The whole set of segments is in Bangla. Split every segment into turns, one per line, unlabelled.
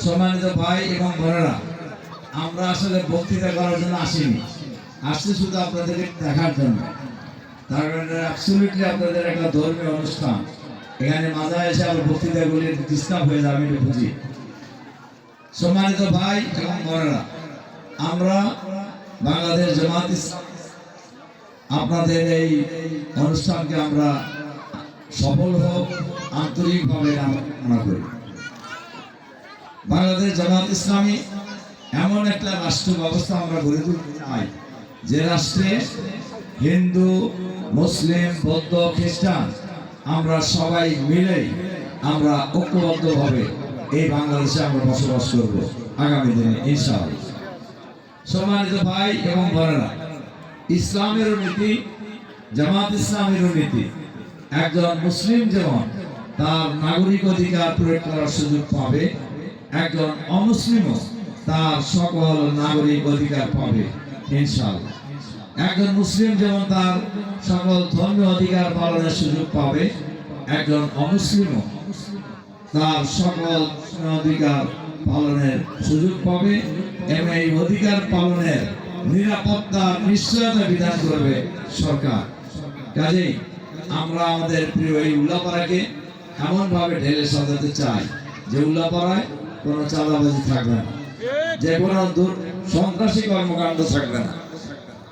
সম্মানিত ভাই এবং বোনেরা, আমরা আসলে বক্তৃতা করার জন্য আসিনি, আসছি শুধু আপনাদেরকে দেখার জন্য। তার কারণে অ্যাবসলিউটলি আপনাদের একটা ধর্মীয় অনুষ্ঠান, এখানে মাঝে এসে আবার বক্তৃতাগুলি ডিস্টার্ব হয়ে যাবে, আমি বুঝি। সম্মানিত ভাই এবং বোনেরা, আমরা বাংলাদেশ জামাত আপনাদের এই অনুষ্ঠানকে আমরা সফল হোক আন্তরিকভাবে কামনা করি। বাংলাদেশ জামাত ইসলামী এমন একটা রাষ্ট্র ব্যবস্থা আমরা গড়ে তুলতে চাই, যে রাষ্ট্রে হিন্দু, মুসলিম, বৌদ্ধ, খ্রিস্টান আমরা সবাই মিলে আমরা ঐক্যবদ্ধভাবে এই বাংলাদেশে আমরা বসবাস করব আগামী দিনে ইনশাআল্লাহ। সম্মানিত ভাই এবং বোনেরা, ইসলামের নীতি, জামাত ইসলামের নীতি, একজন মুসলিম যেমন তার নাগরিক অধিকার প্রয়োগ করার সুযোগ পাবে, একজন অমুসলিমও তার সকল নাগরিক অধিকার পাবে ইনশাআল্লাহ। একজন মুসলিম যেমন তার সকল ধর্মীয় অধিকার পালনের সুযোগ পাবে, একজন অমুসলিমও তার সকল অধিকার পালনের সুযোগ পাবে, এবং এই অধিকার পালনের নিরাপত্তা নিশ্চয়তা বিধান করবে সরকার। কাজেই আমরা আমাদের প্রিয় এই উল্লাপাড়াকে এমনভাবে ঢেলে সাজাতে চাই যে উল্লাপাড়ায় কোনো চাঁদাবাজি থাকবে না, যে কোনো সন্ত্রাসী কর্মকাণ্ড থাকবে না,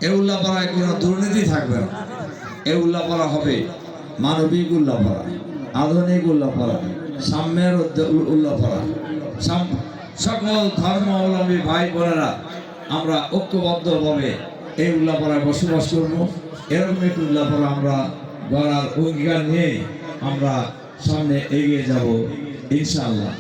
এই উল্লাপাড়ায় কোনো দুর্নীতি থাকবে না। এই উল্লাপাড়া হবে মানবিক উল্লাপাড়া, আধুনিক উল্লাপাড়া, সাম্যের উল্লাপাড়া। সকল ধর্মাবলম্বী ভাই বোনেরা আমরা ঐক্যবদ্ধভাবে এই উল্লাপাড়ায় বসবাস করবো। এরকম একটি উল্লাপাড়া আমরা গড়ার অঙ্গীকার নিয়ে আমরা সামনে এগিয়ে যাব ইনশাআল্লাহ।